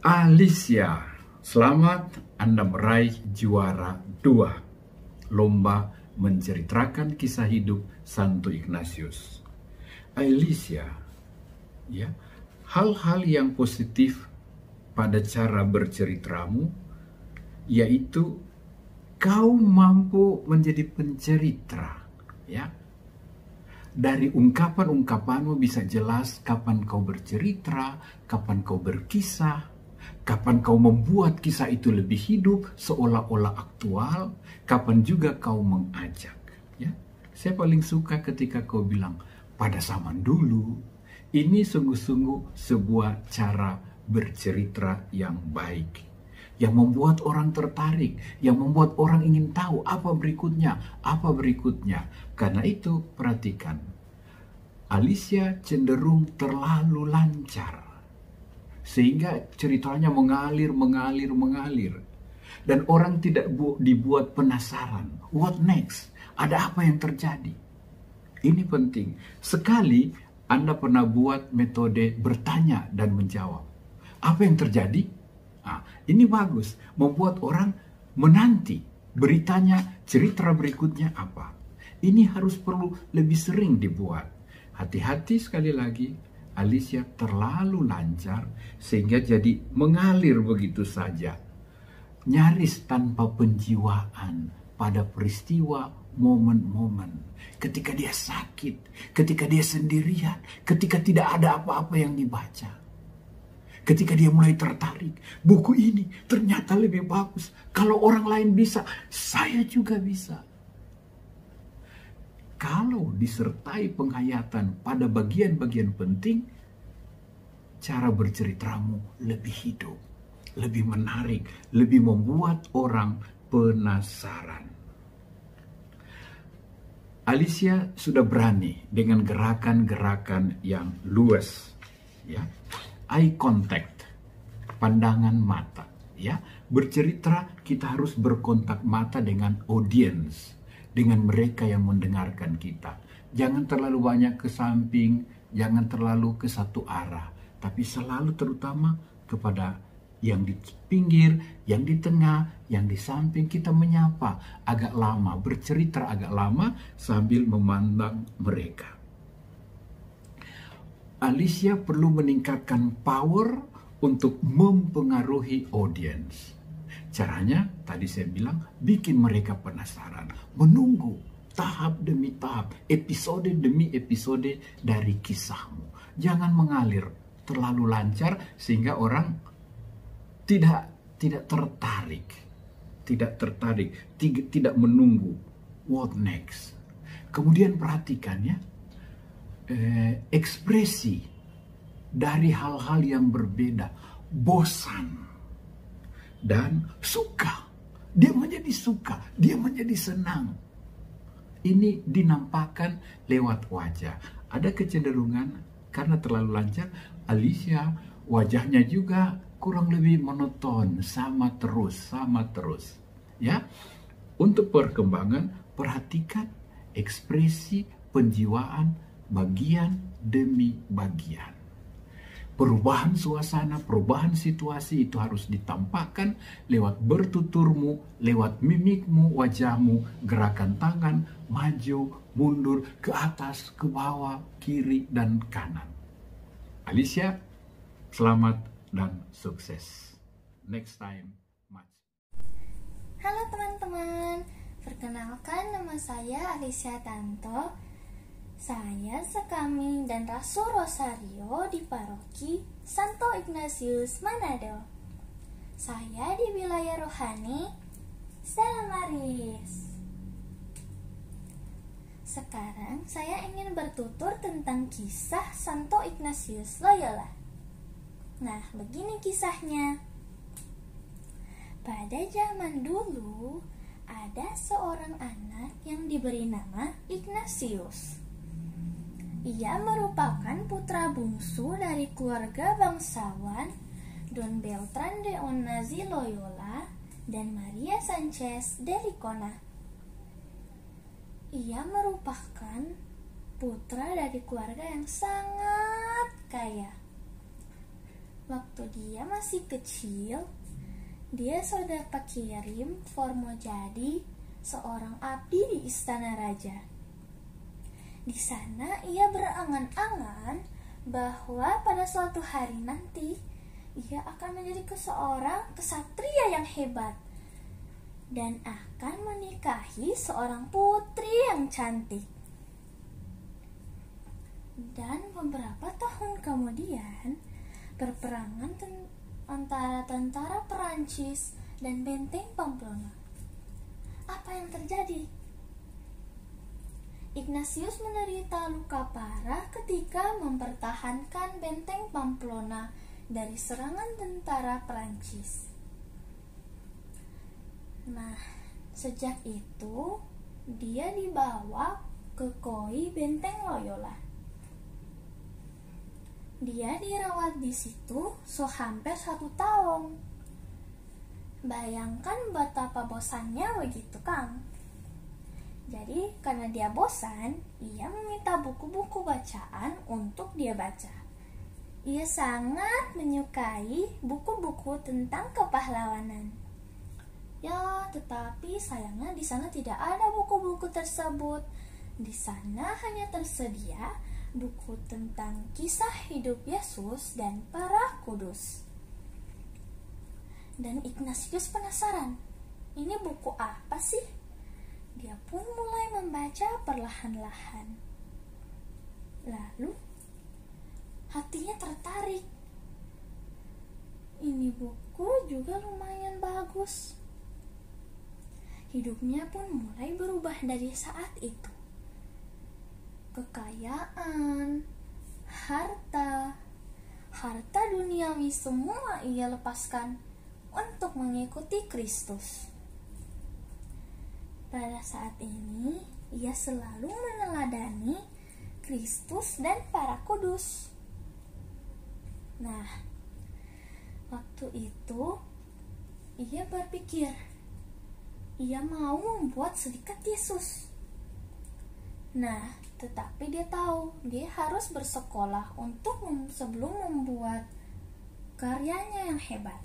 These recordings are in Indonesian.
Alicia, selamat Anda meraih juara 2 lomba menceritakan kisah hidup Santo Ignatius. Alicia, ya, hal-hal yang positif pada cara berceritamu yaitu kau mampu menjadi pencerita, ya. Dari ungkapan-ungkapanmu bisa jelas kapan kau bercerita, kapan kau berkisah, kapan kau membuat kisah itu lebih hidup seolah-olah aktual, kapan juga kau mengajak, ya. Saya paling suka ketika kau bilang pada zaman dulu. Ini sungguh-sungguh sebuah cara bercerita yang baik, yang membuat orang tertarik, yang membuat orang ingin tahu apa berikutnya. Karena itu, perhatikan, Alicia cenderung terlalu lancar, sehingga ceritanya mengalir. Dan orang tidak dibuat penasaran. What next? Ada apa yang terjadi? Ini penting. Sekali Anda pernah buat metode bertanya dan menjawab. Apa yang terjadi? Nah, ini bagus. Membuat orang menanti beritanya, cerita berikutnya apa. Ini perlu lebih sering dibuat. Hati-hati sekali lagi, Alicia terlalu lancar sehingga jadi mengalir begitu saja. Nyaris tanpa penjiwaan pada peristiwa, momen-momen. Ketika dia sakit, ketika dia sendirian, ketika tidak ada apa-apa yang dibaca. Ketika dia mulai tertarik, buku ini ternyata lebih bagus. Kalau orang lain bisa, saya juga bisa. Kalau disertai penghayatan pada bagian-bagian penting, cara berceritamu lebih hidup, lebih menarik, lebih membuat orang penasaran. Alicia sudah berani dengan gerakan-gerakan yang luas, ya. Eye contact, pandangan mata, ya. Bercerita kita harus berkontak mata dengan audience, dengan mereka yang mendengarkan kita. Jangan terlalu banyak ke samping, jangan terlalu ke satu arah, tapi selalu terutama kepada yang di pinggir, yang di tengah, yang di samping. Kita menyapa agak lama, bercerita agak lama sambil memandang mereka. Alicia perlu meningkatkan power untuk mempengaruhi audience. Caranya, tadi saya bilang, bikin mereka penasaran, menunggu tahap demi tahap, episode demi episode dari kisahmu. Jangan mengalir terlalu lancar sehingga orang tidak tertarik, tidak menunggu. What next? Kemudian perhatikan, ya, ekspresi dari hal-hal yang berbeda, bosan dan suka. Dia menjadi suka, dia menjadi senang. Ini dinampakkan lewat wajah. Ada kecenderungan karena terlalu lancar, Alicia wajahnya juga kurang lebih monoton, sama terus. Ya, untuk perkembangan perhatikan ekspresi penjiwaan bagian demi bagian. Perubahan suasana, perubahan situasi itu harus ditampakkan lewat bertuturmu, lewat mimikmu, wajahmu, gerakan tangan, maju, mundur, ke atas, ke bawah, kiri, dan kanan. Alicia, selamat dan sukses. Next time, much. Halo teman-teman, perkenalkan nama saya Alicia Tanto. Saya sekami dan Rasul Rosario di Paroki Santo Ignatius Manado. Saya di wilayah rohani Stella Maris. Sekarang saya ingin bertutur tentang kisah Santo Ignatius Loyola. Nah, begini kisahnya. Pada zaman dulu, ada seorang anak yang diberi nama Ignatius. Ia merupakan putra bungsu dari keluarga bangsawan Don Beltran de Onassis Loyola dan Maria Sanchez de Licona. Ia merupakan putra dari keluarga yang sangat kaya. waktu dia masih kecil, dia sudah kirim form mau jadi seorang abdi di istana raja. Di sana ia berangan-angan bahwa pada suatu hari nanti ia akan menjadi seorang kesatria yang hebat dan akan menikahi seorang putri yang cantik. Dan beberapa tahun kemudian, perperangan antara tentara Perancis dan benteng Pamplona. Apa yang terjadi? Ignatius menderita luka parah ketika mempertahankan benteng Pamplona dari serangan tentara Perancis. Nah, sejak itu dia dibawa ke koi benteng Loyola. Dia dirawat di situ hampir 1 tahun. Bayangkan betapa bosannya begitu, Kang. Jadi karena dia bosan, ia meminta buku-buku bacaan untuk dia baca. Ia sangat menyukai buku-buku tentang kepahlawanan. Ya, tetapi sayangnya di sana tidak ada buku-buku tersebut. Di sana hanya tersedia buku tentang kisah hidup Yesus dan para kudus. Dan Ignatius penasaran, ini buku apa sih? Dia pun mulai membaca perlahan-lahan. Lalu hatinya tertarik. Ini buku juga lumayan bagus. Hidupnya pun mulai berubah dari saat itu. Kekayaan, harta duniawi semua ia lepaskan untuk mengikuti Kristus. Pada saat ini, ia selalu meneladani Kristus dan para kudus. Nah, waktu itu ia berpikir, ia mau membuat serikat Yesus. Nah, tetapi dia tahu dia harus bersekolah sebelum membuat karyanya yang hebat.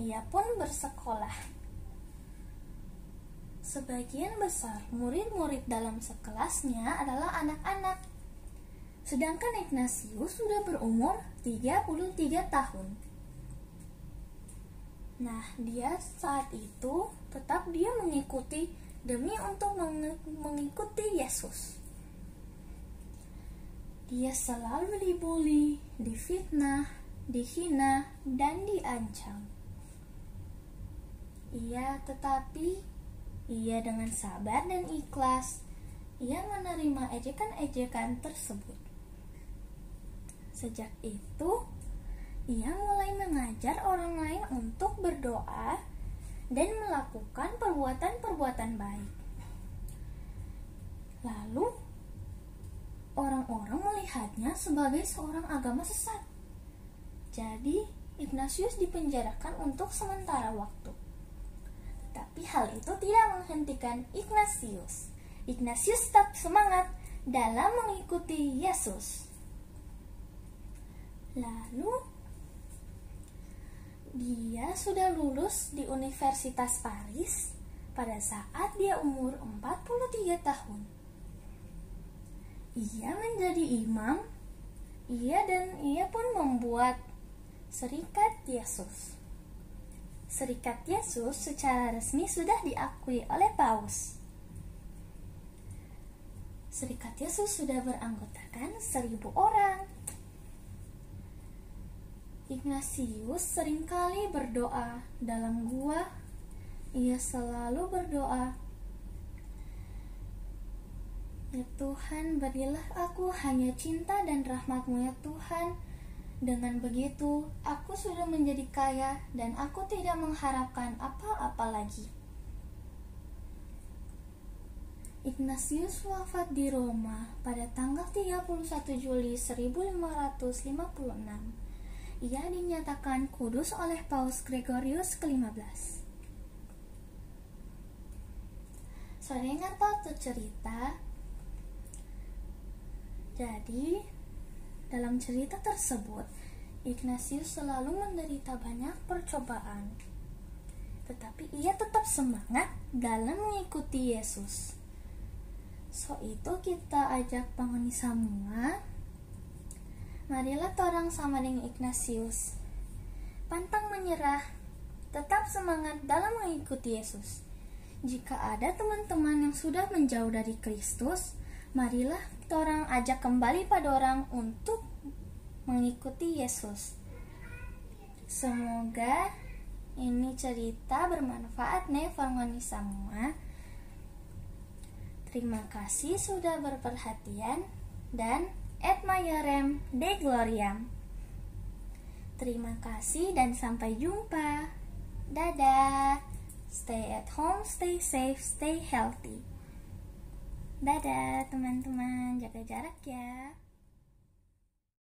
Ia pun bersekolah. Sebagian besar murid-murid dalam sekelasnya adalah anak-anak. Sedangkan Ignatius sudah berumur 33 tahun. Nah, dia saat itu tetap dia mengikuti demi untuk mengikuti Yesus. Dia selalu dibully, difitnah, dihina, dan diancam. Tetapi ia dengan sabar dan ikhlas, ia menerima ejekan-ejekan tersebut. Sejak itu, ia mulai mengajar orang lain untuk berdoa dan melakukan perbuatan-perbuatan baik. Lalu, orang-orang melihatnya sebagai seorang agama sesat. Jadi, Ignatius dipenjarakan untuk sementara waktu. Tapi hal itu tidak menghentikan Ignatius. Ignatius tetap semangat dalam mengikuti Yesus. Lalu, dia sudah lulus di Universitas Paris pada saat dia umur 43 tahun. Ia menjadi imam, ia pun membuat Serikat Yesus. Serikat Yesus secara resmi sudah diakui oleh Paus. Serikat Yesus sudah beranggotakan 1.000 orang. Ignatius seringkali berdoa dalam gua. Ia selalu berdoa, "Ya Tuhan, berilah aku hanya cinta dan rahmat-Mu ya Tuhan. Dengan begitu, aku sudah menjadi kaya dan aku tidak mengharapkan apa-apa lagi." Ignatius wafat di Roma pada tanggal 31 Juli 1556. Ia dinyatakan kudus oleh Paus Gregorius ke-15. Saya ingat satu cerita. Jadi, dalam cerita tersebut, Ignatius selalu menderita banyak percobaan, tetapi ia tetap semangat dalam mengikuti Yesus. So itu kita ajak pangoni semua, marilah torang sama dengan Ignatius, pantang menyerah, tetap semangat dalam mengikuti Yesus. Jika ada teman-teman yang sudah menjauh dari Kristus, marilah torang ajak kembali pada orang untuk mengikuti Yesus. Semoga ini cerita bermanfaat nih pangoni semua. Terima kasih sudah berperhatian dan et maiorem Dei gloriam. Terima kasih dan sampai jumpa. Dadah. Stay at home, stay safe, stay healthy. Dadah teman-teman, jaga jarak ya.